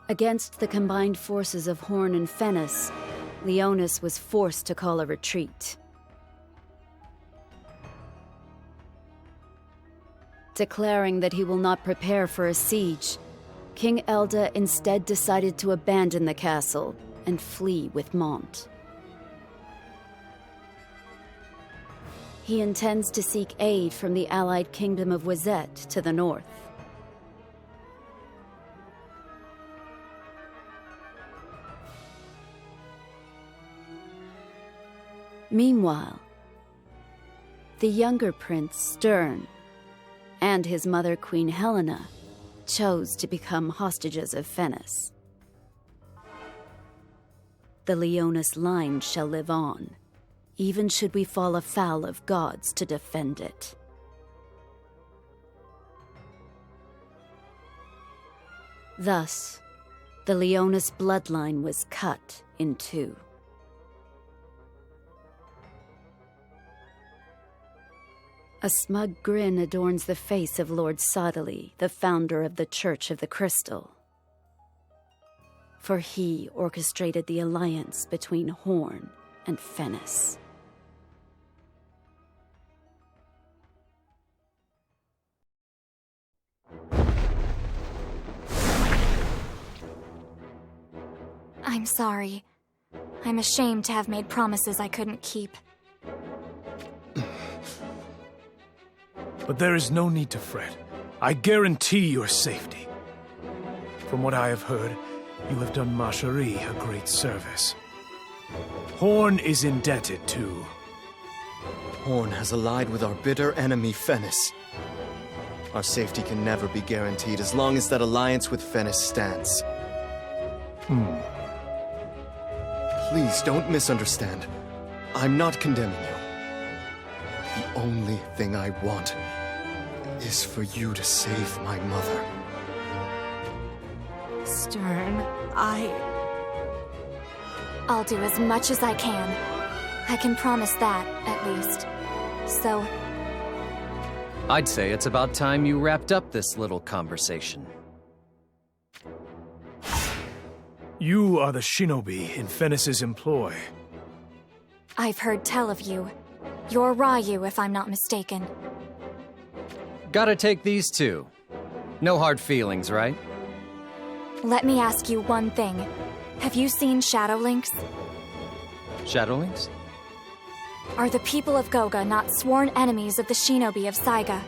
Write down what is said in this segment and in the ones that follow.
Against the combined forces of Horn and Fennis, Leonis was forced to call a retreat. Declaring that he will not prepare for a siege, King Elda instead decided to abandon the castle and flee with Mont. He intends to seek aid from the allied kingdom of Wazette to the north. Meanwhile, the younger prince, Stern, and his mother, Queen Helena, chose to become hostages of Fennis. The Leonis line shall live on, even should we fall afoul of gods to defend it. Thus, the Leonis bloodline was cut in two. A smug grin adorns the face of Lord Sodali, the founder of the Church of the Crystal. For he orchestrated the alliance between Horn and Fennis. I'm sorry. I'm ashamed to have made promises I couldn't keep. But there is no need to fret. I guarantee your safety. From what I have heard, you have done Ma Cherie a great service. Horn is indebted to... Horn has allied with our bitter enemy, Fennis. Our safety can never be guaranteed as long as that alliance with Fennis stands. Please don't misunderstand. I'm not condemning you. The only thing I want is for you to save my mother. Stern, I'll do as much as I can. I can promise that, at least. So... I'd say it's about time you wrapped up this little conversation. You are the shinobi in Fennis's employ. I've heard tell of you. You're Ryu, if I'm not mistaken. Gotta take these two. No hard feelings, right? Let me ask you one thing. Have you seen Shadowlinks? Shadowlinks? Are the people of Goga not sworn enemies of the shinobi of Saiga?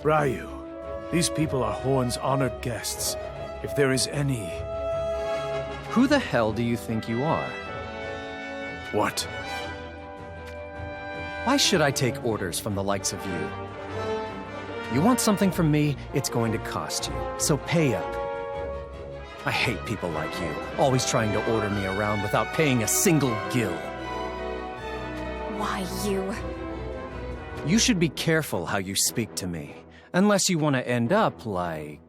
Ryu, these people are Horn's honored guests. If there is any... Who the hell do you think you are? What? Why should I take orders from the likes of you? You want something from me, it's going to cost you, so pay up. I hate people like you, always trying to order me around without paying a single gil. Why, you... You should be careful how you speak to me, unless you want to end up like...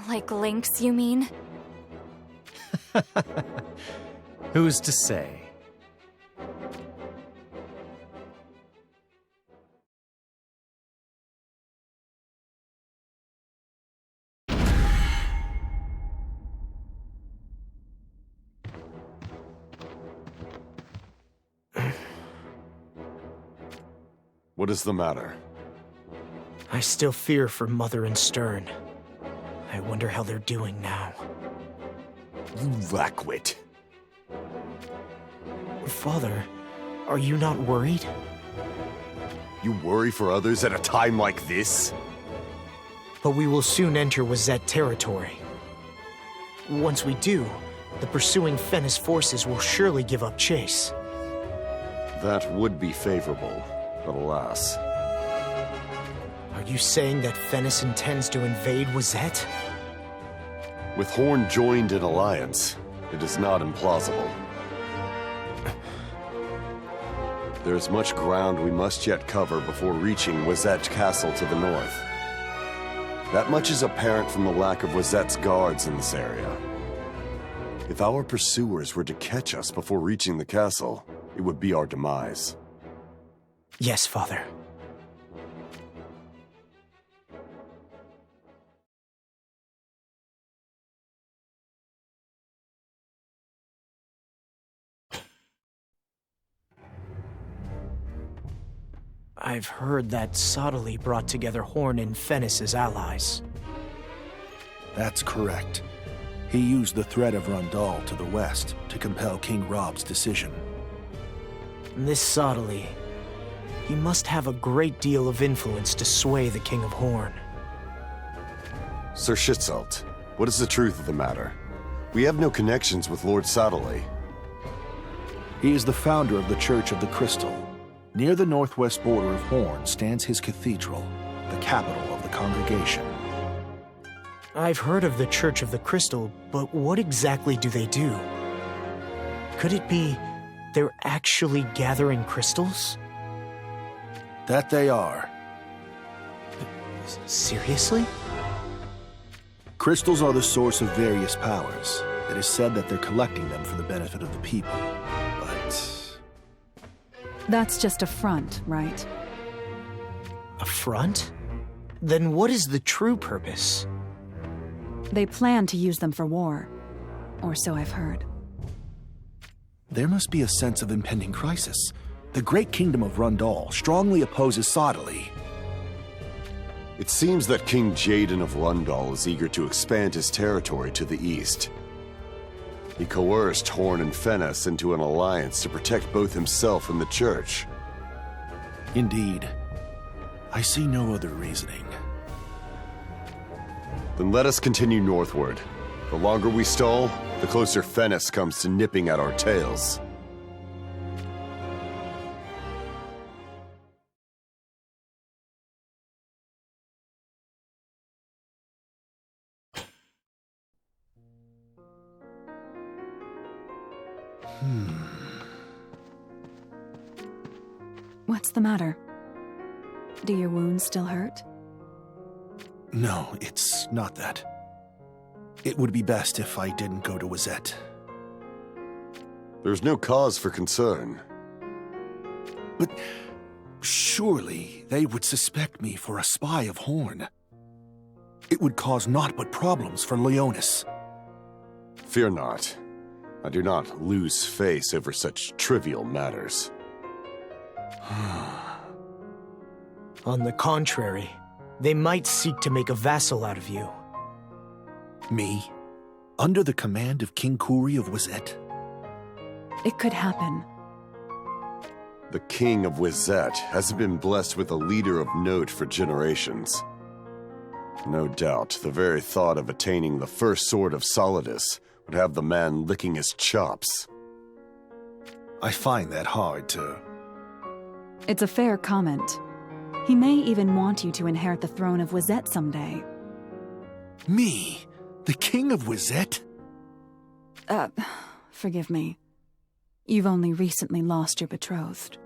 Like Lynx, you mean? Who's to say? What is the matter? I still fear for Mother and Stern. I wonder how they're doing now. You lackwit. Father, are you not worried? You worry for others at a time like this? But we will soon enter Wazette territory. Once we do, the pursuing Fennis forces will surely give up chase. That would be favorable, but alas. Are you saying that Fennis intends to invade Wazette? With Horn joined in alliance, it is not implausible. There is much ground we must yet cover before reaching Wazette Castle to the north. That much is apparent from the lack of Wazette's guards in this area. If our pursuers were to catch us before reaching the castle, it would be our demise. Yes, Father. I've heard that Sottile brought together Horn and Fennis as allies. That's correct. He used the threat of Rundal to the west to compel King Rob's decision. This Sottile, he must have a great deal of influence to sway the King of Horn. Sir Schützelt, what is the truth of the matter? We have no connections with Lord Sottile. He is the founder of the Church of the Crystal. Near the northwest border of Horn stands his cathedral, the capital of the congregation. I've heard of the Church of the Crystal, but what exactly do they do? Could it be they're actually gathering crystals? That they are. Seriously? Crystals are the source of various powers. It is said that they're collecting them for the benefit of the people. But That's just a front, right? A front? Then what is the true purpose? They plan to use them for war. Or so I've heard. there must be a sense of impending crisis. The great kingdom of Rundal strongly opposes Sottile. It seems that King Jaden of Rundal is eager to expand his territory to the east. He coerced Horn and Fennis into an alliance to protect both himself and the church. Indeed. I see no other reasoning. Then let us continue northward. The longer we stall, the closer Fennis comes to nipping at our tails. What's the matter? Do your wounds still hurt? No, it's not that. It would be best if I didn't go to Wazette. There's no cause for concern. But surely they would suspect me for a spy of Horn. It would cause naught but problems for Leonis. Fear not. I do not lose face over such trivial matters. On the contrary, they might seek to make a vassal out of you. Me? Under the command of King Kuri of Wazette? It could happen. The King of Wazette hasn't been blessed with a leader of note for generations. No doubt, the very thought of attaining the first sword of Solidus would have the man licking his chops. I find that hard to... It's a fair comment. He may even want you to inherit the throne of Wazette someday. Me? The King of Wazette? Forgive me. You've only recently lost your betrothed.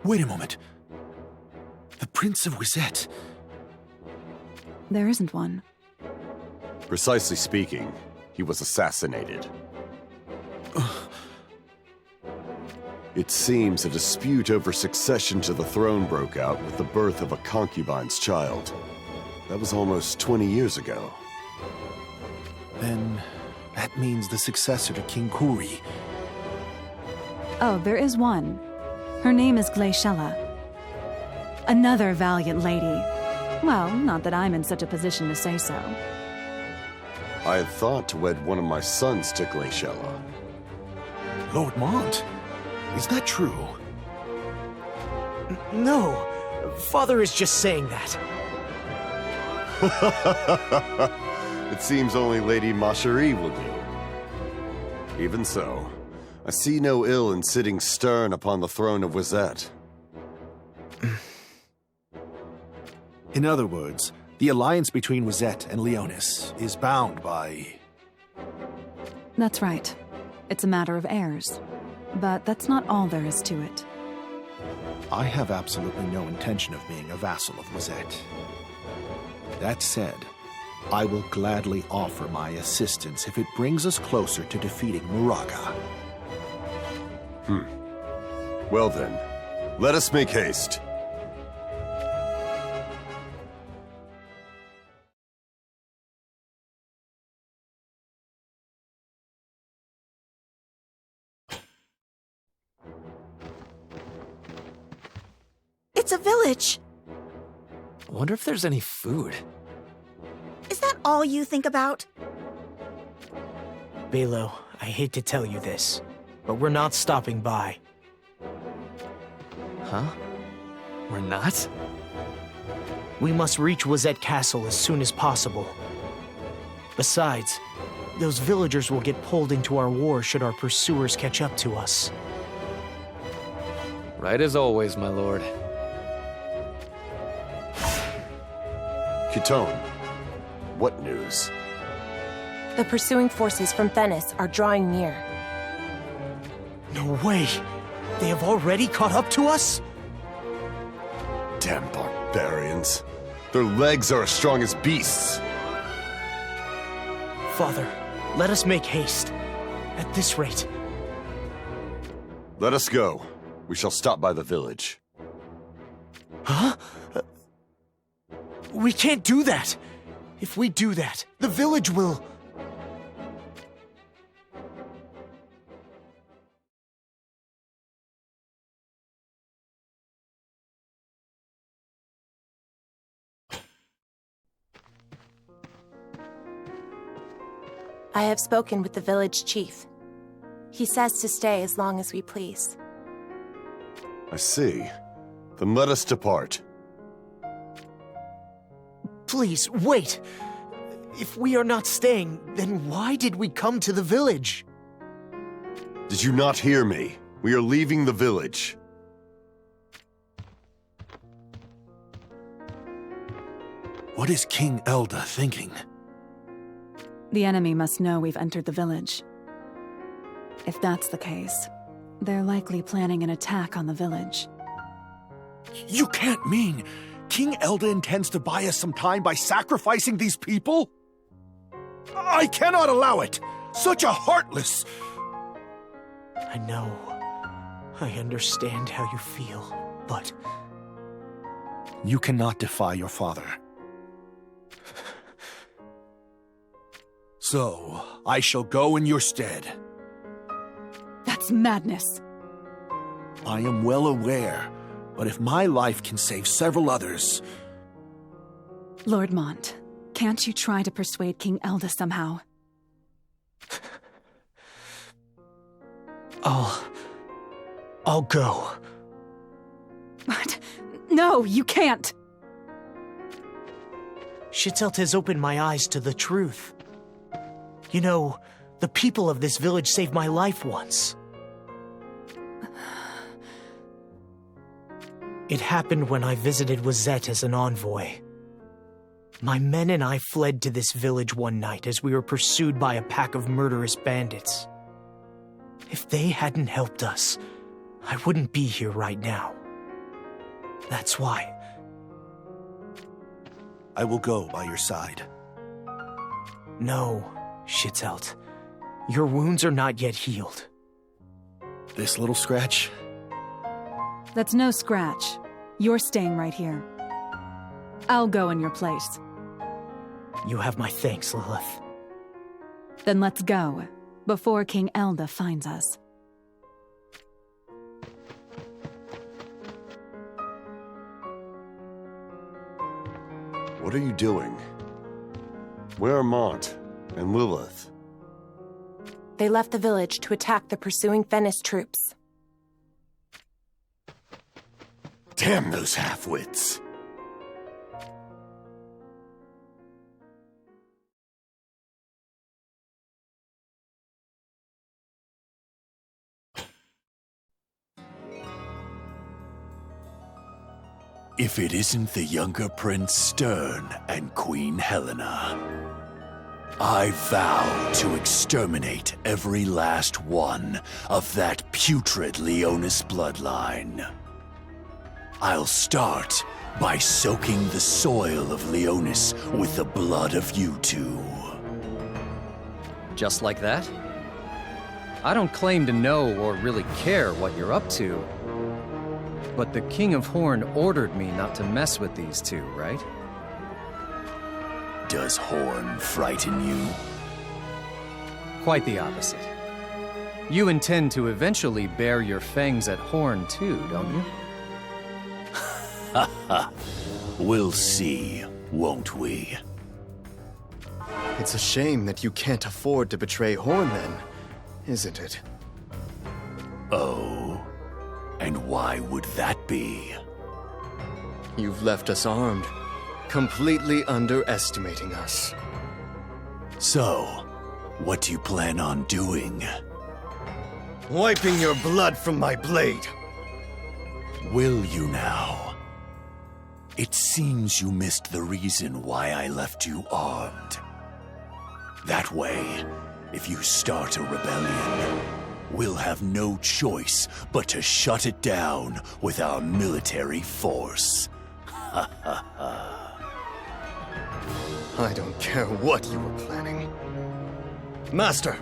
Wait a moment. The Prince of Wazette. There isn't one. Precisely speaking, he was assassinated. It seems a dispute over succession to the throne broke out with the birth of a concubine's child. That was almost 20 years ago. Then that means the successor to King Kuri. Oh, there is one. Her name is Glaciella. Another valiant lady. Well, not that I'm in such a position to say so. I had thought to wed one of my sons to Glaciella. Lord Mont? Is that true? No, Father is just saying that. It seems only Lady Macherie will do. Even so, I see no ill in sitting stern upon the throne of Wazette. In other words, the alliance between Wazette and Leonis is bound by... That's right. It's a matter of heirs. But that's not all there is to it. I have absolutely no intention of being a vassal of Wazette. That said, I will gladly offer my assistance if it brings us closer to defeating Muraga. Well then, let us make haste. It's a village. I wonder if there's any food. Is that all you think about? Balo, I hate to tell you this, but we're not stopping by. Huh? We're not? We must reach Wazette Castle as soon as possible. Besides, those villagers will get pulled into our war should our pursuers catch up to us. Right as always, my lord. Kitone, what news? The pursuing forces from Thenis are drawing near. No way! They have already caught up to us? Damn barbarians. Their legs are as strong as beasts. Father, let us make haste. At this rate. Let us go. We shall stop by the village. Huh? We can't do that! If we do that, the village will... I have spoken with the village chief. He says to stay as long as we please. I see. Then let us depart. Please, wait! If we are not staying, then why did we come to the village? Did you not hear me? We are leaving the village. What is King Elda thinking? The enemy must know we've entered the village. If that's the case, they're likely planning an attack on the village. You can't mean King Elda intends to buy us some time by sacrificing these people? I cannot allow it! Such a heartless... I know. I understand how you feel, but... You cannot defy your father. So, I shall go in your stead. That's madness. I am well aware, but if my life can save several others... Lord Mont, can't you try to persuade King Elda somehow? I'll go. But... No, you can't! Shitelt has opened my eyes to the truth. You know, the people of this village saved my life once. It happened when I visited Wazette as an envoy. My men and I fled to this village one night as we were pursued by a pack of murderous bandits. If they hadn't helped us, I wouldn't be here right now. That's why. I will go by your side. No, Shitelt. Your wounds are not yet healed. This little scratch? That's no scratch. You're staying right here. I'll go in your place. You have my thanks, Lilith. Then let's go, before King Elda finds us. What are you doing? Where are Mont and Lilith? They left the village to attack the pursuing Thenis troops. Damn those half-wits! If it isn't the younger Prince Stern and Queen Helena, I vow to exterminate every last one of that putrid Leonis bloodline. I'll start by soaking the soil of Leonis with the blood of you two. Just like that? I don't claim to know or really care what you're up to. But the King of Horn ordered me not to mess with these two, right? Does Horn frighten you? Quite the opposite. You intend to eventually bare your fangs at Horn too, don't you? We'll see, won't we? It's a shame that you can't afford to betray Horn then, isn't it? Oh, and why would that be? You've left us armed, completely underestimating us. So, what do you plan on doing? Wiping your blood from my blade. Will you now? It seems you missed the reason why I left you armed. That way, if you start a rebellion, we'll have no choice but to shut it down with our military force. Ha ha ha. I don't care what you were planning. Master!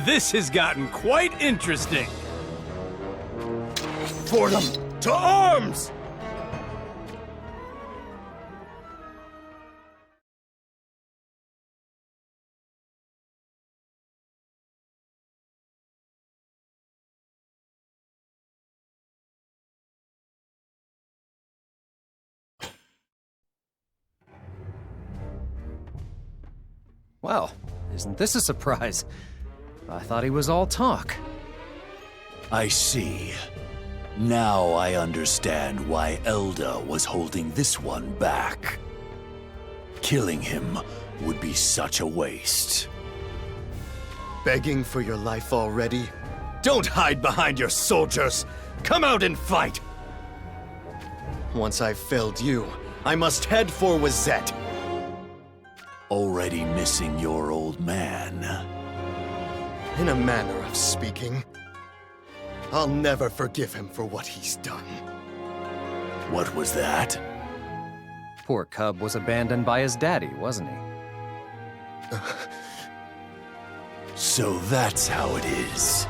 This has gotten quite interesting. For them! To arms! Well, isn't this a surprise? I thought he was all talk. I see. Now I understand why Elda was holding this one back. Killing him would be such a waste. Begging for your life already? Don't hide behind your soldiers! Come out and fight! Once I've felled you, I must head for Wazette. Already missing your old man? In a manner of speaking. I'll never forgive him for what he's done. What was that? Poor cub was abandoned by his daddy, wasn't he? So that's how it is.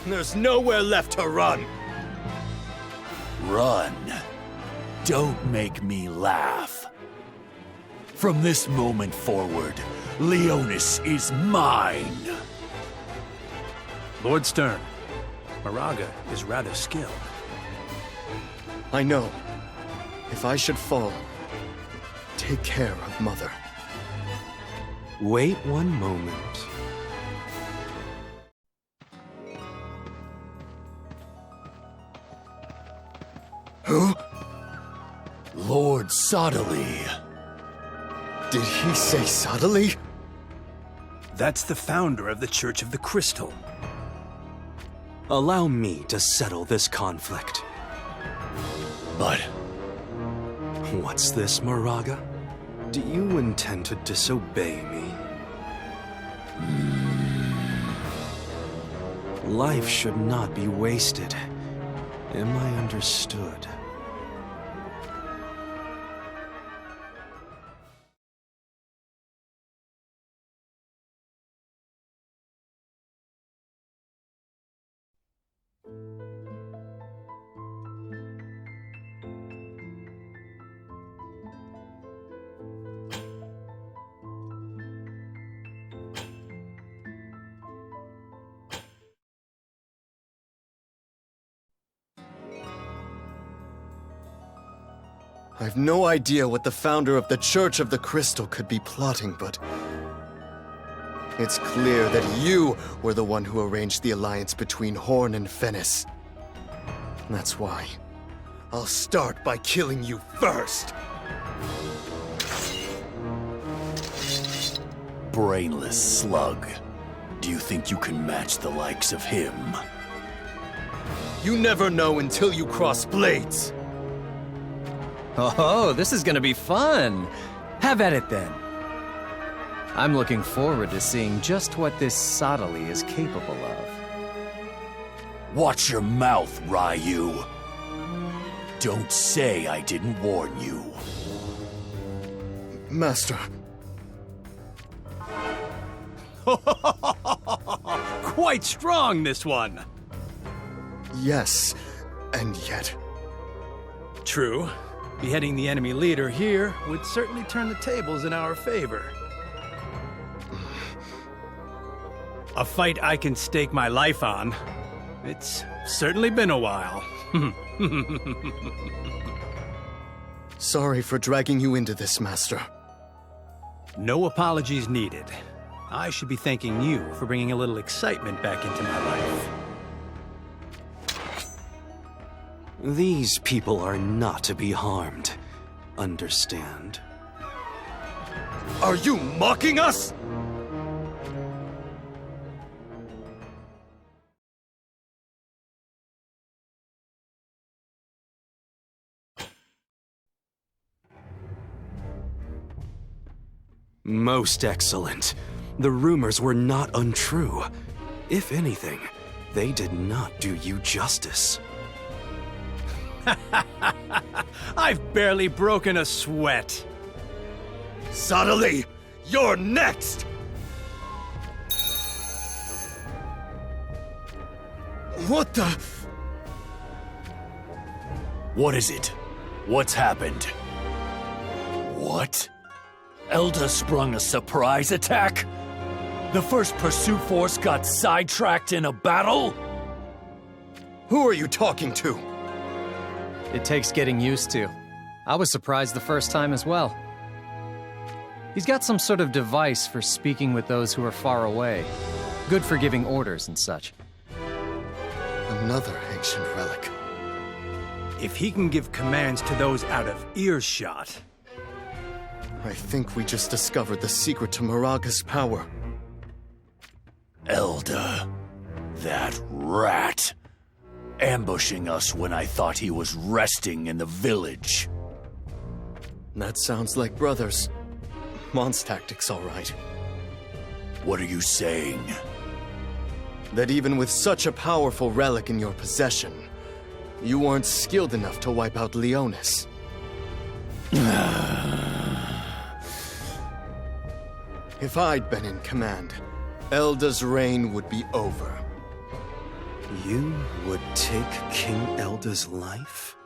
There's nowhere left to run! Run. Don't make me laugh. From this moment forward, Leonis is mine. Lord Stern, Moraga is rather skilled. I know. If I should fall, take care of Mother. Wait one moment. Who? Lord Sodali. Did he say Sodali? That's the founder of the Church of the Crystal. Allow me to settle this conflict. But... What's this, Moraga? Do you intend to disobey me? Life should not be wasted. Am I understood? I've no idea what the founder of the Church of the Crystal could be plotting, but... it's clear that you were the one who arranged the alliance between Horn and Fennis. That's why. I'll start by killing you first! Brainless slug. Do you think you can match the likes of him? You never know until you cross blades! Oh, this is gonna be fun! Have at it then. I'm looking forward to seeing just what this Sodali is capable of. Watch your mouth, Ryu. Don't say I didn't warn you. Master. Quite strong, this one. Yes, and yet... True. Beheading the enemy leader here would certainly turn the tables in our favor. A fight I can stake my life on. It's certainly been a while. Sorry for dragging you into this, Master. No apologies needed. I should be thanking you for bringing a little excitement back into my life. These people are not to be harmed. Understand? Are you mocking us? Most excellent. The rumors were not untrue. If anything, they did not do you justice. I've barely broken a sweat. Subtly, you're next! What the? What is it? What's happened? What? Elda sprung a surprise attack? The first pursuit force got sidetracked in a battle? Who are you talking to? It takes getting used to. I was surprised the first time as well. He's got some sort of device for speaking with those who are far away. Good for giving orders and such. Another ancient relic. If he can give commands to those out of earshot... I think we just discovered the secret to Moraga's power. Elda. That rat. Ambushing us when I thought he was resting in the village. That sounds like brothers. Mon's tactics, all right. What are you saying? That even with such a powerful relic in your possession, you weren't skilled enough to wipe out Leonis. If I'd been in command, Elda's reign would be over. You would take King Elda's life?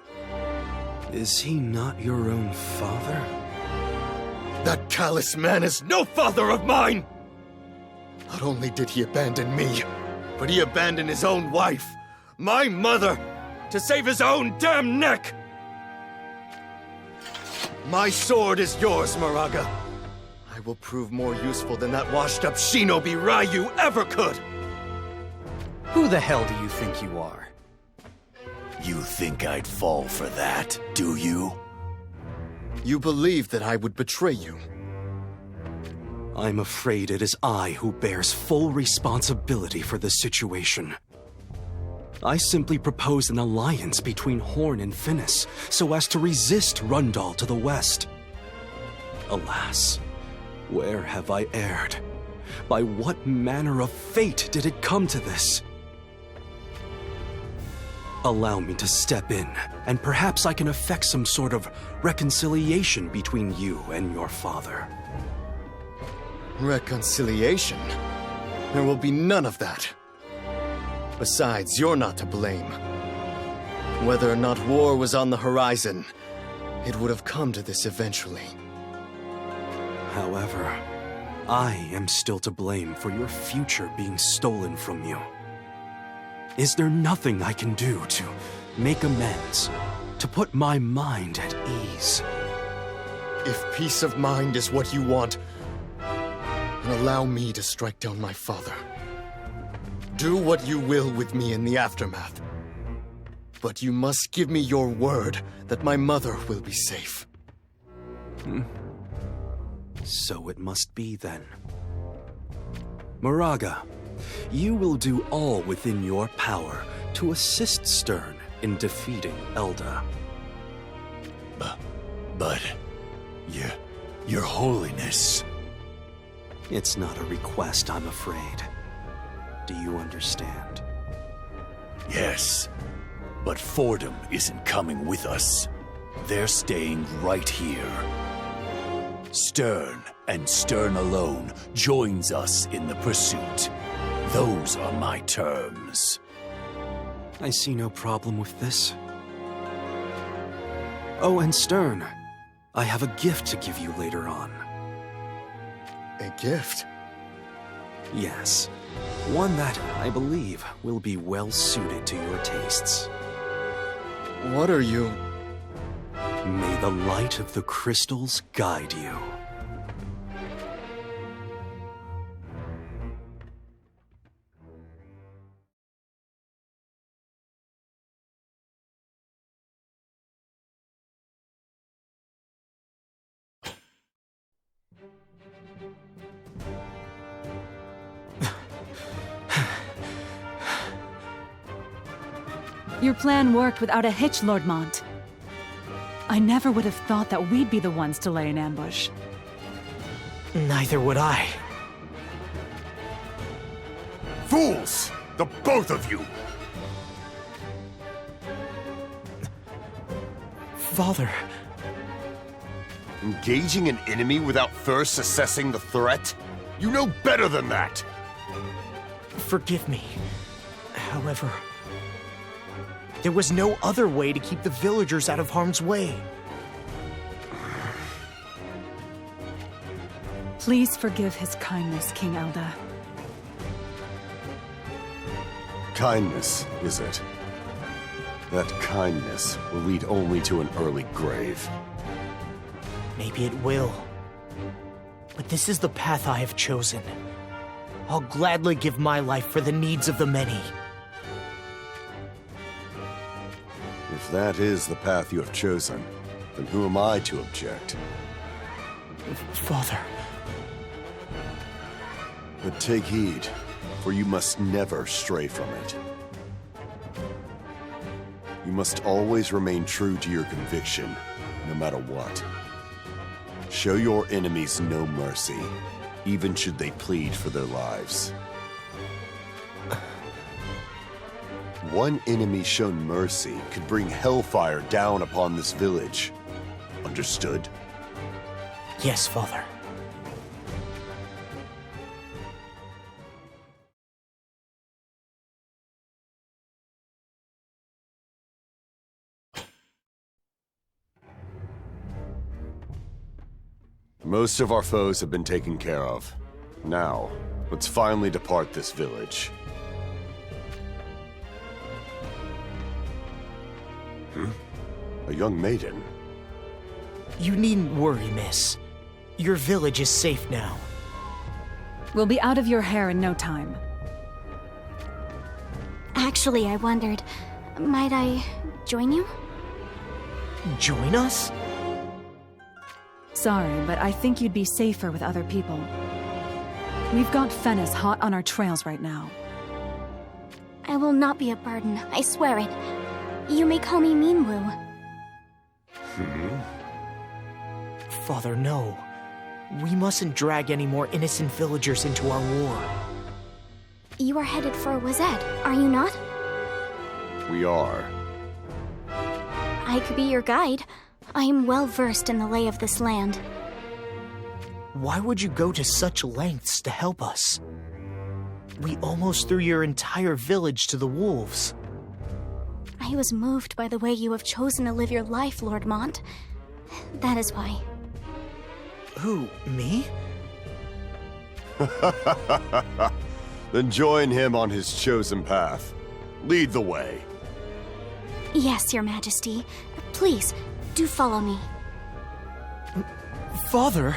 Is he not your own father? That callous man is no father of mine! Not only did he abandon me, but he abandoned his own wife, my mother, to save his own damn neck! My sword is yours, Moraga. I will prove more useful than that washed-up shinobi Ryu ever could! Who the hell do you think you are? You think I'd fall for that, do you? You believe that I would betray you. I'm afraid it is I who bears full responsibility for this situation. I simply proposed an alliance between Horn and Finis, so as to resist Rundal to the west. Alas, where have I erred? By what manner of fate did it come to this? Allow me to step in, and perhaps I can effect some sort of reconciliation between you and your father. Reconciliation? There will be none of that. Besides, you're not to blame. Whether or not war was on the horizon, it would have come to this eventually. However, I am still to blame for your future being stolen from you. Is there nothing I can do to make amends, to put my mind at ease? If peace of mind is what you want, then allow me to strike down my father. Do what you will with me in the aftermath. But you must give me your word that my mother will be safe. So it must be then. Moraga, you will do all within your power to assist Stern in defeating Elda. But... Your Holiness... It's not a request, I'm afraid. Do you understand? Yes, but Fordham isn't coming with us. They're staying right here. Stern, and Stern alone, joins us in the pursuit. Those are my terms. I see no problem with this. Oh, and Stern, I have a gift to give you later on. A gift? Yes. One that, I believe, will be well suited to your tastes. What are you? May the light of the crystals guide you. Your plan worked without a hitch, Lord Mont. I never would have thought that we'd be the ones to lay an ambush. Neither would I. Fools! The both of you! Father. Engaging an enemy without first assessing the threat? You know better than that! Forgive me. However, there was no other way to keep the villagers out of harm's way. Please forgive his kindness, King Elda. Kindness, is it? That kindness will lead only to an early grave. Maybe it will. But this is the path I have chosen. I'll gladly give my life for the needs of the many. If that is the path you have chosen, then who am I to object? Father. But take heed, for you must never stray from it. You must always remain true to your conviction, no matter what. Show your enemies no mercy, even should they plead for their lives. One enemy shown mercy could bring hellfire down upon this village. Understood? Yes, Father. Most of our foes have been taken care of. Now, let's finally depart this village. A young maiden? You needn't worry, miss. Your village is safe now. We'll be out of your hair in no time. Actually, I wondered, might I join you? Join us? Sorry, but I think you'd be safer with other people. We've got Fennis hot on our trails right now. I will not be a burden, I swear it. You may call me Meanwoo. Father, no. We mustn't drag any more innocent villagers into our war. You are headed for Wazet, are you not? We are. I could be your guide. I am well versed in the lay of this land. Why would you go to such lengths to help us? We almost threw your entire village to the wolves. I was moved by the way you have chosen to live your life, Lord Mont. That is why. Who, me? Then join him on his chosen path. Lead the way. Yes, Your Majesty. Please, do follow me. Father?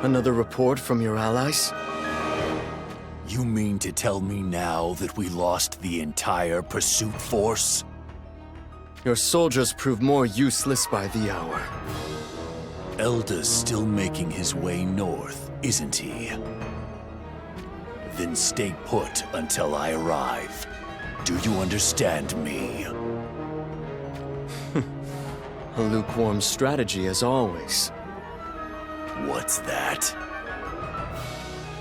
Another report from your allies? You mean to tell me now that we lost the entire pursuit force? Your soldiers prove more useless by the hour. Elda's still making his way north, isn't he? Then stay put until I arrive. Do you understand me? A lukewarm strategy as always. What's that?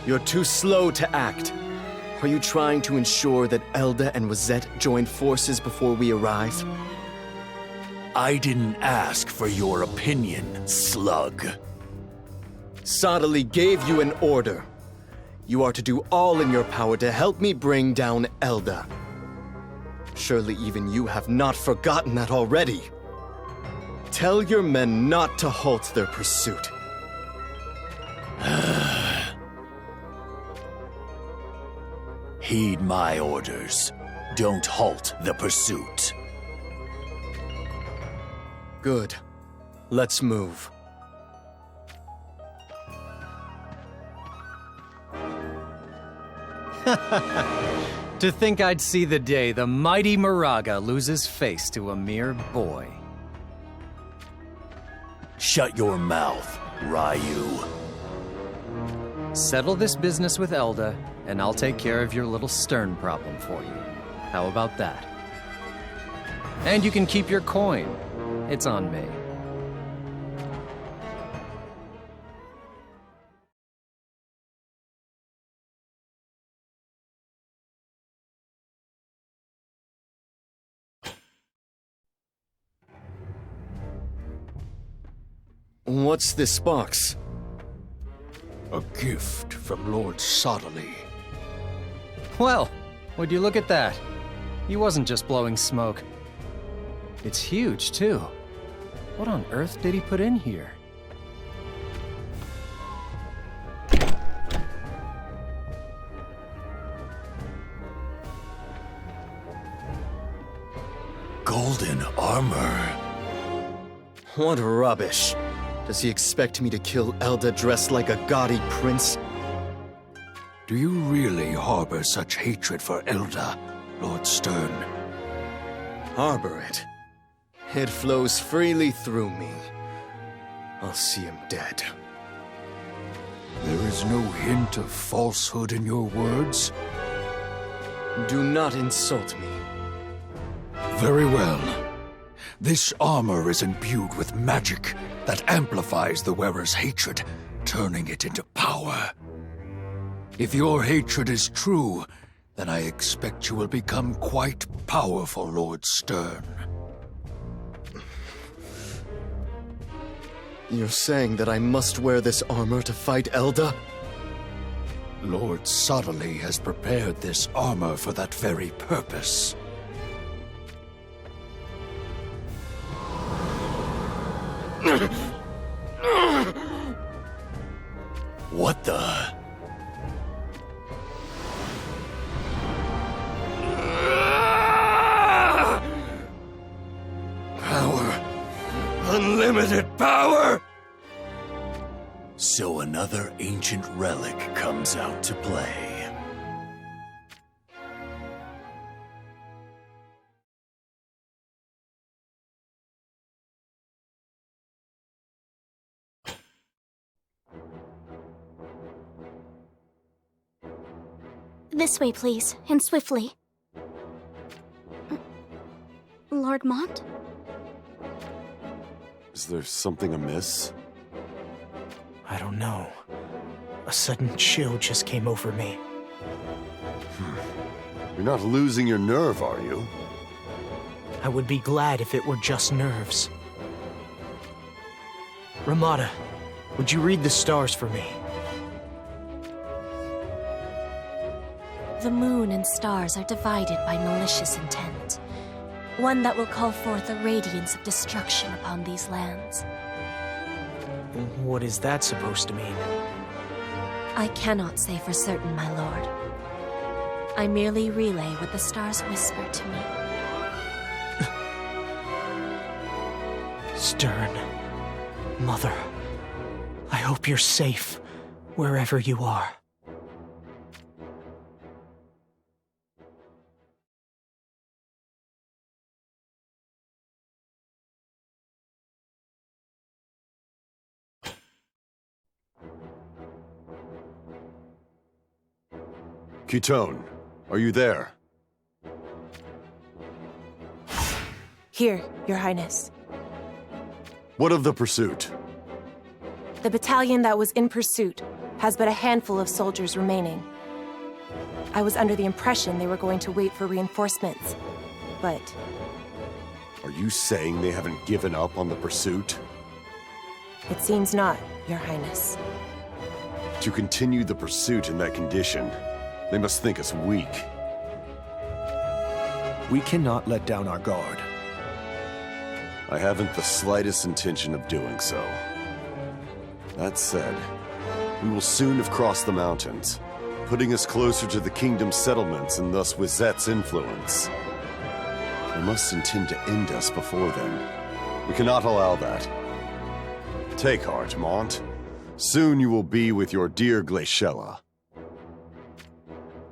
You're too slow to act. Are you trying to ensure that Elda and Wazette join forces before we arrive? I didn't ask for your opinion, slug. Sodali gave you an order. You are to do all in your power to help me bring down Elda. Surely even you have not forgotten that already. Tell your men not to halt their pursuit. Heed my orders. Don't halt the pursuit. Good. Let's move. To think I'd see the day the mighty Moraga loses face to a mere boy. Shut your mouth, Ryu. Settle this business with Elda, and I'll take care of your little Stern problem for you. How about that? And you can keep your coin. It's on me. What's this box? A gift from Lord Sodali. Well, would you look at that? He wasn't just blowing smoke. It's huge, too. What on earth did he put in here? Golden armor. What rubbish. Does he expect me to kill Elda dressed like a gaudy prince? Do you really harbor such hatred for Elda, Lord Stern? Harbor it? It flows freely through me. I'll see him dead. There is no hint of falsehood in your words? Do not insult me. Very well. This armor is imbued with magic that amplifies the wearer's hatred, turning it into power. If your hatred is true, then I expect you will become quite powerful, Lord Stern. You're saying that I must wear this armor to fight Elda? Lord Sodali has prepared this armor for that very purpose. What the? Power. Unlimited power! So another ancient relic comes out to play. This way, please, and swiftly. Lord Mont? Is there something amiss? I don't know. A sudden chill just came over me. You're not losing your nerve, are you? I would be glad if it were just nerves. Ramada, would you read the stars for me? The moon and stars are divided by malicious intent. One that will call forth a radiance of destruction upon these lands. What is that supposed to mean? I cannot say for certain, my lord. I merely relay what the stars whisper to me. Stern. Mother. I hope you're safe, wherever you are. Ketone, are you there? Here, Your Highness. What of the pursuit? The battalion that was in pursuit has but a handful of soldiers remaining. I was under the impression they were going to wait for reinforcements, but... Are you saying they haven't given up on the pursuit? It seems not, Your Highness. To continue the pursuit in that condition, they must think us weak. We cannot let down our guard. I haven't the slightest intention of doing so. That said, we will soon have crossed the mountains, putting us closer to the kingdom's settlements and thus Wizette's influence. They must intend to end us before then. We cannot allow that. Take heart, Mont. Soon you will be with your dear Glaciella.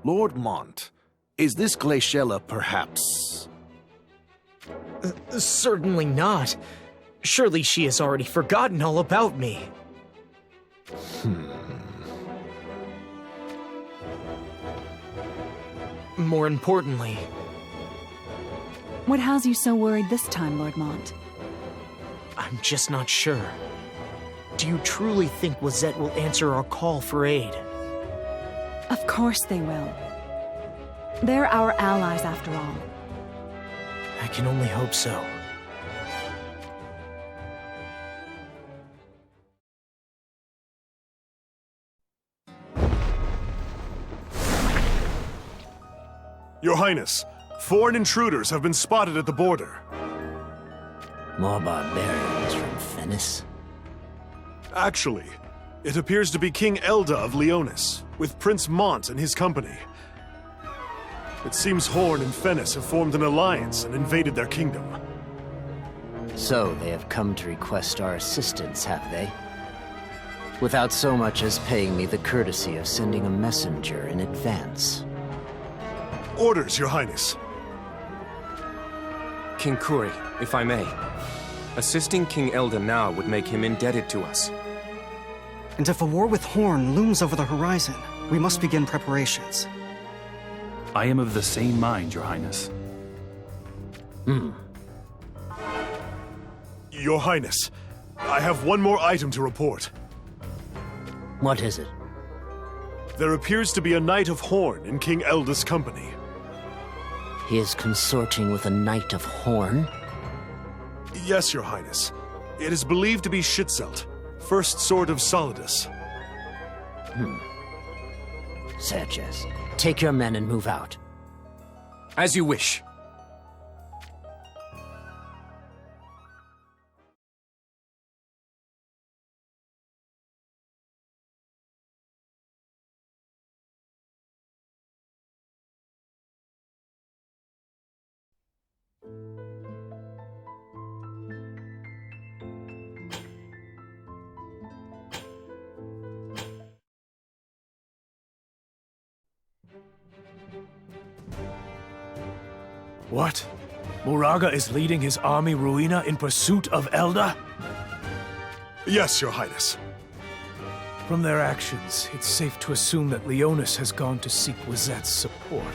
Lord Mont, is this Glaciella perhaps... Certainly not. Surely she has already forgotten all about me. More importantly... What has you so worried this time, Lord Mont? I'm just not sure. Do you truly think Wozette will answer our call for aid? Of course they will. They're our allies, after all. I can only hope so. Your Highness, foreign intruders have been spotted at the border. More barbarians from Fennis? Actually, it appears to be King Elda of Leonis, with Prince Mont and his company. It seems Horn and Fennis have formed an alliance and invaded their kingdom. So they have come to request our assistance, have they? Without so much as paying me the courtesy of sending a messenger in advance. Orders, Your Highness. King Kuri, if I may. Assisting King Elda now would make him indebted to us. And if a war with Horn looms over the horizon, we must begin preparations. I am of the same mind, Your Highness. Your Highness, I have one more item to report. What is it? There appears to be a Knight of Horn in King Elda's company. He is consorting with a Knight of Horn? Yes, Your Highness. It is believed to be Schitzelt, first sword of Solidus. Sanchez, take your men and move out. As you wish. What? Moraga is leading his army Ruina in pursuit of Elda? Yes, Your Highness. From their actions, it's safe to assume that Leonis has gone to seek Wizette's support.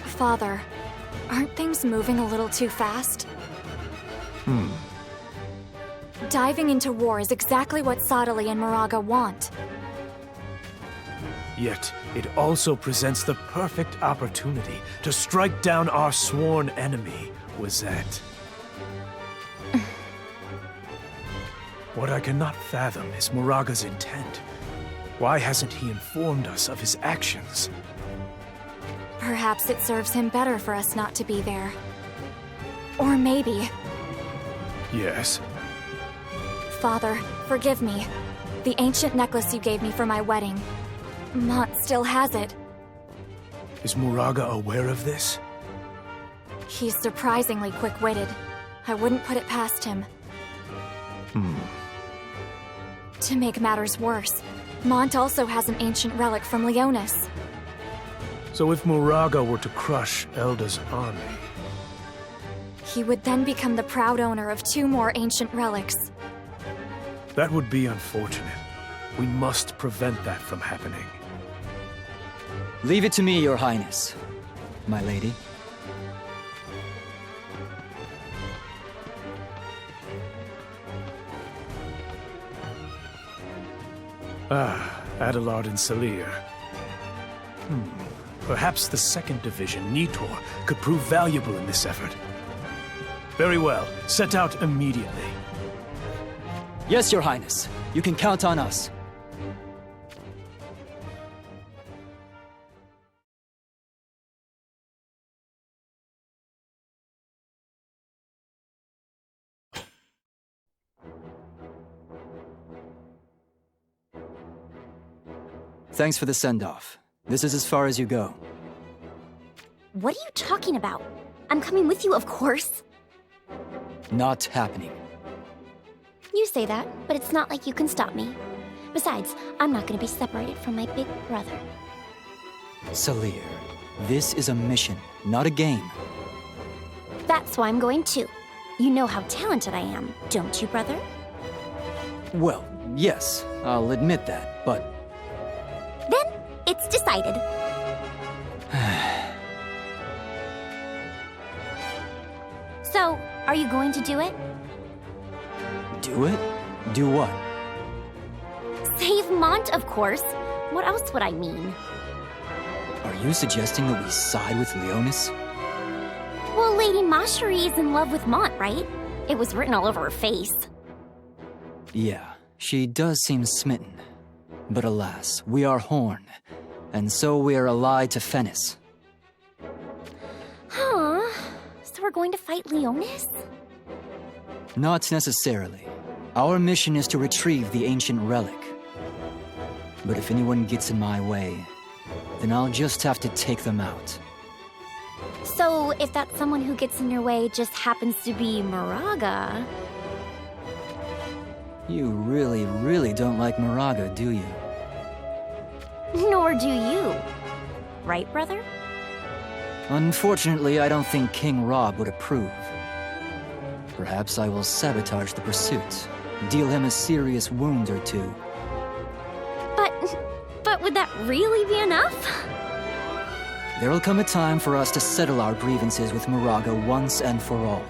Father, aren't things moving a little too fast? Diving into war is exactly what Sadali and Moraga want. Yet, it also presents the perfect opportunity to strike down our sworn enemy, Wozette. What I cannot fathom is Moraga's intent. Why hasn't he informed us of his actions? Perhaps it serves him better for us not to be there. Or maybe... Yes? Father, forgive me. The ancient necklace you gave me for my wedding. Mont still has it. Is Moraga aware of this? He's surprisingly quick-witted. I wouldn't put it past him. To make matters worse, Mont also has an ancient relic from Leonis. So if Moraga were to crush Elda's army... He would then become the proud owner of 2 more ancient relics. That would be unfortunate. We must prevent that from happening. Leave it to me, Your Highness, my lady. Ah, Adelard and Salir. Perhaps the 2nd Division, Nitor, could prove valuable in this effort. Very well. Set out immediately. Yes, Your Highness. You can count on us. Thanks for the send-off. This is as far as you go. What are you talking about? I'm coming with you, of course. Not happening. You say that, but it's not like you can stop me. Besides, I'm not going to be separated from my big brother. Salir, this is a mission, not a game. That's why I'm going too. You know how talented I am, don't you, brother? Well, yes, I'll admit that, but... Then, it's decided. So, are you going to do it? Do it? Do what? Save Mont, of course. What else would I mean? Are you suggesting that we side with Leonis? Well, Lady Mashari is in love with Mont, right? It was written all over her face. Yeah, she does seem smitten. But alas, we are Horn, and so we are allied to Fennis. Huh? So we're going to fight Leonis? Not necessarily. Our mission is to retrieve the ancient relic. But if anyone gets in my way, then I'll just have to take them out. So if that someone who gets in your way just happens to be Moraga... You really, really don't like Moraga, do you? Nor do you. Right, brother? Unfortunately, I don't think King Rob would approve. Perhaps I will sabotage the pursuit, deal him a serious wound or two. But would that really be enough? There will come a time for us to settle our grievances with Moraga once and for all.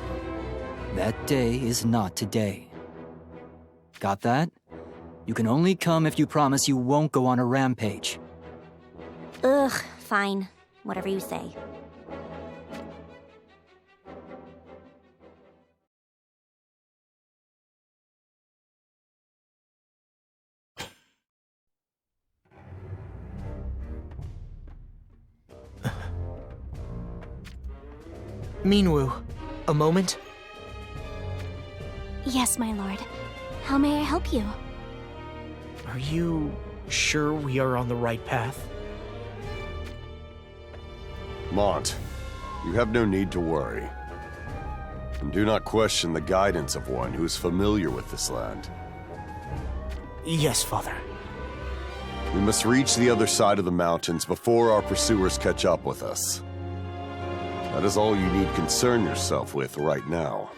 That day is not today. Got that? You can only come if you promise you won't go on a rampage. Ugh, fine. Whatever you say. Minwu, a moment? Yes, my lord. How may I help you? Are you sure we are on the right path? Mont, you have no need to worry. And do not question the guidance of one who is familiar with this land. Yes, Father. We must reach the other side of the mountains before our pursuers catch up with us. That is all you need concern yourself with right now.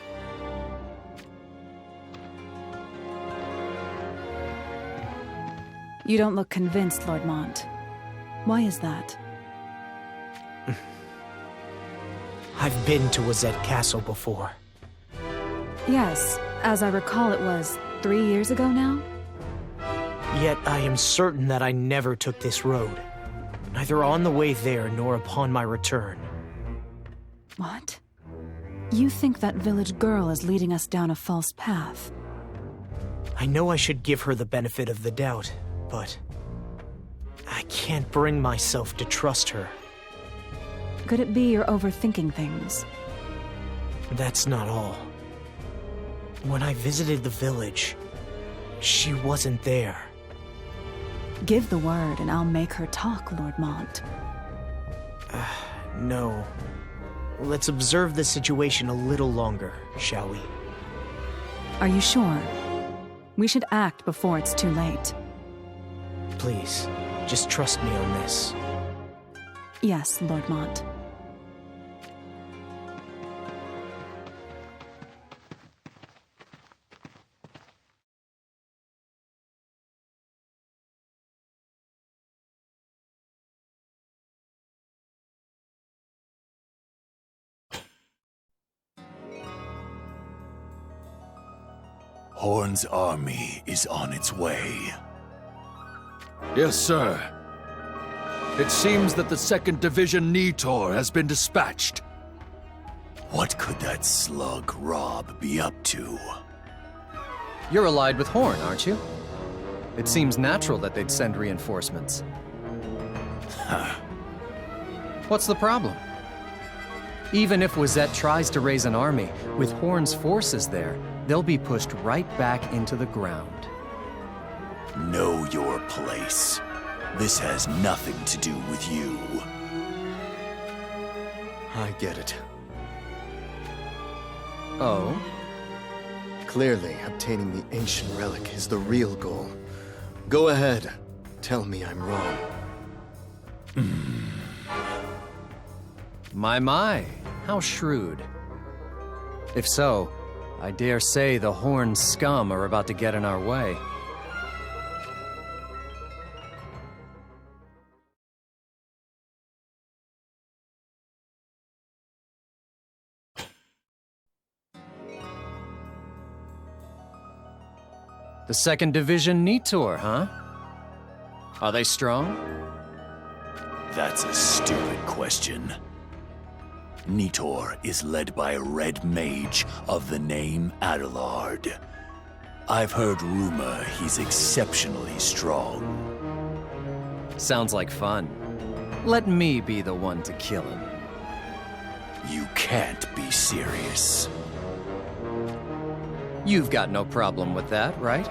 You don't look convinced, Lord Mont. Why is that? I've been to Wazette Castle before. Yes, as I recall it was 3 years ago now? Yet I am certain that I never took this road. Neither on the way there nor upon my return. What? You think that village girl is leading us down a false path? I know I should give her the benefit of the doubt, but I can't bring myself to trust her. Could it be you're overthinking things? That's not all. When I visited the village, she wasn't there. Give the word and I'll make her talk, Lord Mont. No. Let's observe the situation a little longer, shall we? Are you sure? We should act before it's too late. Please, just trust me on this. Yes, Lord Mont. Horn's army is on its way. Yes, sir. It seems that the 2nd Division Nitor has been dispatched. What could that slug Rob be up to? You're allied with Horn, aren't you? It seems natural that they'd send reinforcements. What's the problem? Even if Wazette tries to raise an army, with Horn's forces there, they'll be pushed right back into the ground. Know your place. This has nothing to do with you. I get it. Oh? Clearly, obtaining the ancient relic is the real goal. Go ahead. Tell me I'm wrong. My, how shrewd. If so, I dare say the Horn scum are about to get in our way. The 2nd Division Nitor, huh? Are they strong? That's a stupid question. Nitor is led by a red mage of the name Adelard. I've heard rumor he's exceptionally strong. Sounds like fun. Let me be the one to kill him. You can't be serious. You've got no problem with that, right?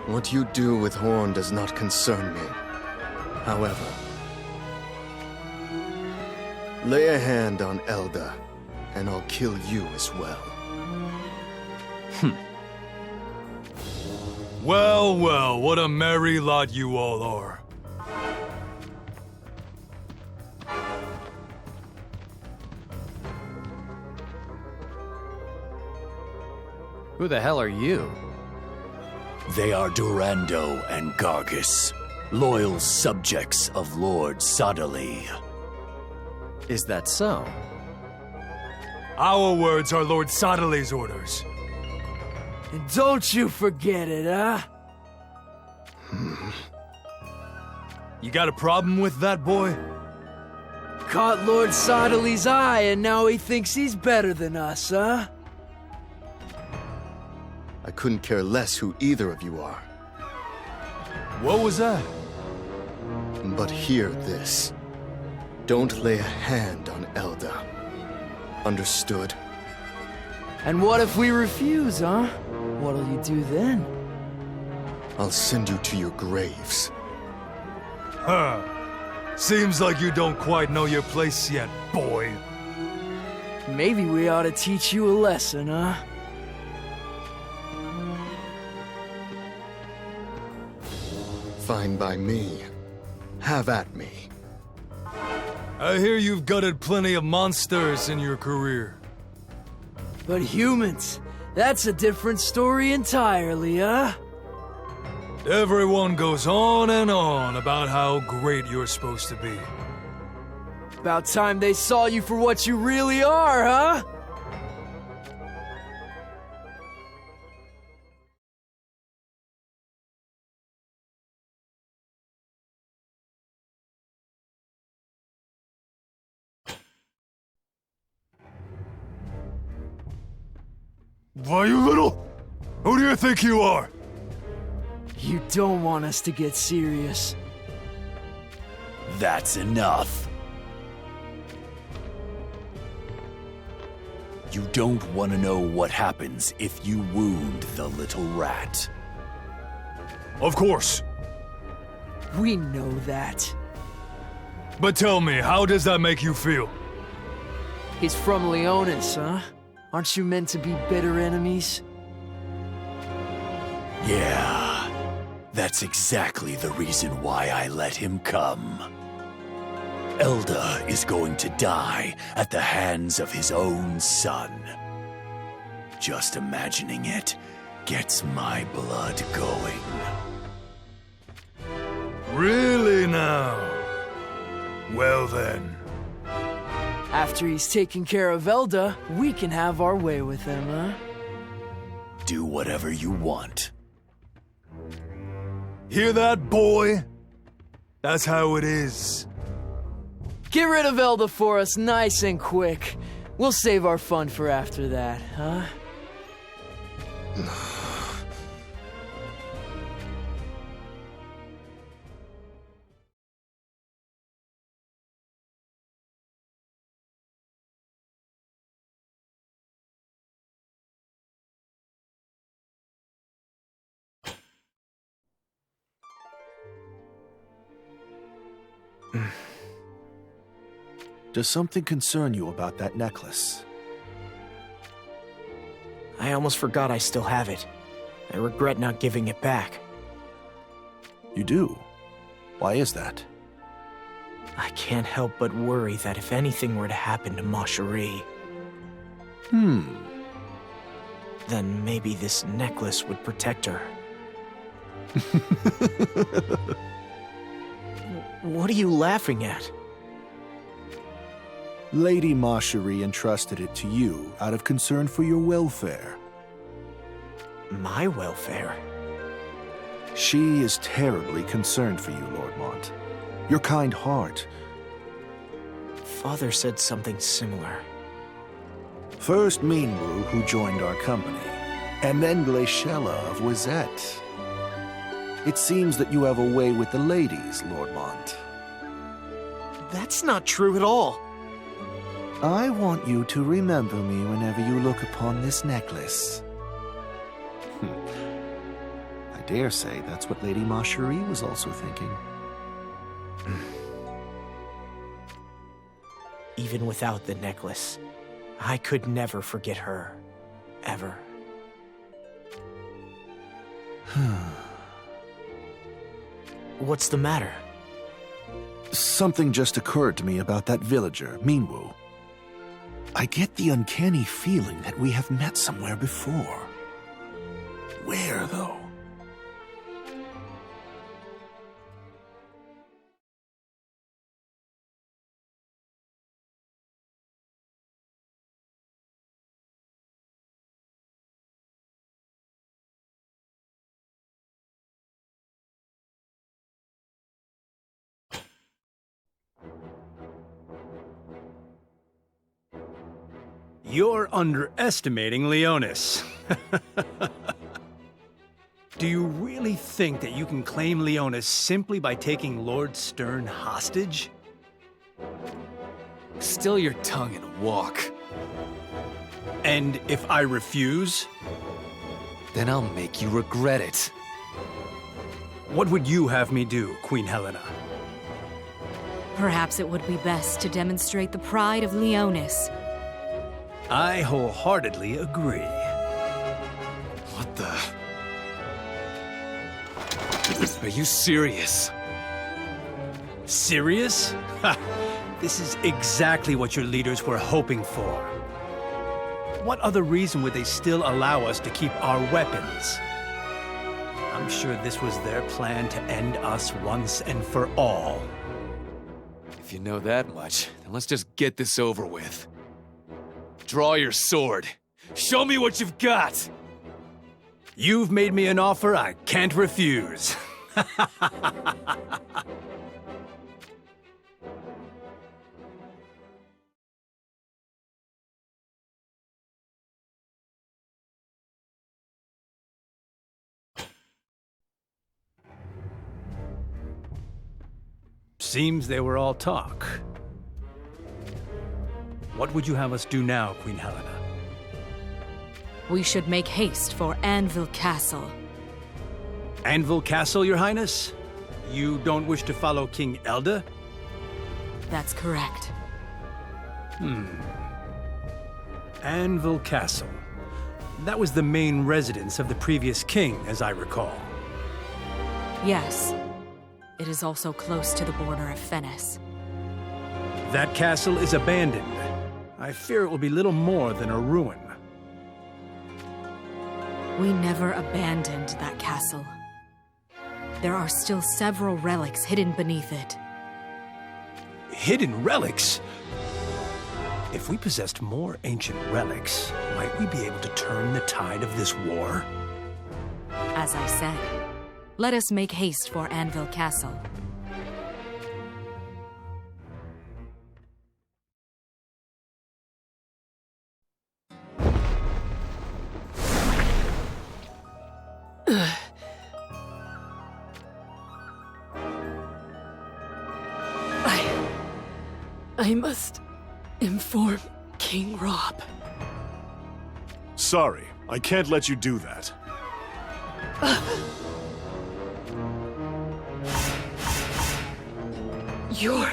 What you do with Horn does not concern me. However, lay a hand on Elda, and I'll kill you as well. Well, well, what a merry lot you all are. Who the hell are you? They are Durando and Gargus, loyal subjects of Lord Sadali. Is that so? Our words are Lord Sadali's orders. And don't you forget it, huh? You got a problem with that, boy? Caught Lord Sadali's eye, and now he thinks he's better than us, huh? I couldn't care less who either of you are. What was that? But hear this. Don't lay a hand on Elda. Understood? And what if we refuse, huh? What'll you do then? I'll send you to your graves. Huh. Seems like you don't quite know your place yet, boy. Maybe we ought to teach you a lesson, huh? Fine by me. Have at me. I hear you've gutted plenty of monsters in your career. But humans, that's a different story entirely, huh? Everyone goes on and on about how great you're supposed to be. About time they saw you for what you really are, huh? Why, you little... Who do you think you are? You don't want us to get serious. That's enough. You don't want to know what happens if you wound the little rat. Of course. We know that. But tell me, how does that make you feel? He's from Leonis, huh? Aren't you meant to be bitter enemies? Yeah, that's exactly the reason why I let him come. Elda is going to die at the hands of his own son. Just imagining it gets my blood going. Really now? Well then. After he's taken care of Elda, we can have our way with him, huh? Do whatever you want. Hear that, boy? That's how it is. Get rid of Elda for us nice and quick. We'll save our fun for after that, huh? Does something concern you about that necklace? I almost forgot I still have it. I regret not giving it back. You do? Why is that? I can't help but worry that if anything were to happen to Ma Cherie, then maybe this necklace would protect her. What are you laughing at? Lady Ma Cherie entrusted it to you out of concern for your welfare. My welfare? She is terribly concerned for you, Lord Mont. Your kind heart. Father said something similar. First Minwu, who joined our company, and then Glaciella of Wizette. It seems that you have a way with the ladies, Lord Mont. That's not true at all. I want you to remember me whenever you look upon this necklace. I dare say that's what Lady Ma Cherie was also thinking. Even without the necklace, I could never forget her. Ever. What's the matter? Something just occurred to me about that villager, Minwu. I get the uncanny feeling that we have met somewhere before. Where, though? You're underestimating Leonis. Do you really think that you can claim Leonis simply by taking Lord Stern hostage? Still your tongue and walk. And if I refuse? Then I'll make you regret it. What would you have me do, Queen Helena? Perhaps it would be best to demonstrate the pride of Leonis. I wholeheartedly agree. What the? Are you serious? Serious? Ha! This is exactly what your leaders were hoping for. What other reason would they still allow us to keep our weapons? I'm sure this was their plan to end us once and for all. If you know that much, then let's just get this over with. Draw your sword. Show me what you've got! You've made me an offer I can't refuse. Seems they were all talk. What would you have us do now, Queen Helena? We should make haste for Anvil Castle. Anvil Castle, Your Highness? You don't wish to follow King Elda? That's correct. Anvil Castle. That was the main residence of the previous king, as I recall. Yes. It is also close to the border of Fennis. That castle is abandoned. I fear it will be little more than a ruin. We never abandoned that castle. There are still several relics hidden beneath it. Hidden relics? If we possessed more ancient relics, might we be able to turn the tide of this war? As I said, Let us make haste for Anvil Castle. I must inform King Rob. Sorry, I can't let you do that. You're...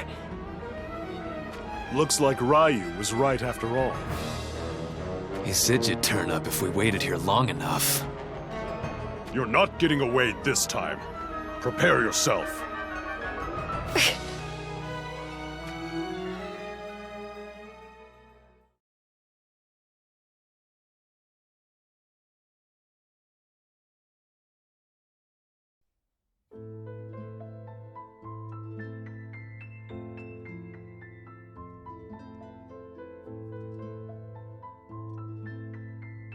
Looks like Ryu was right after all. He said you'd turn up if we waited here long enough. You're not getting away this time. Prepare yourself.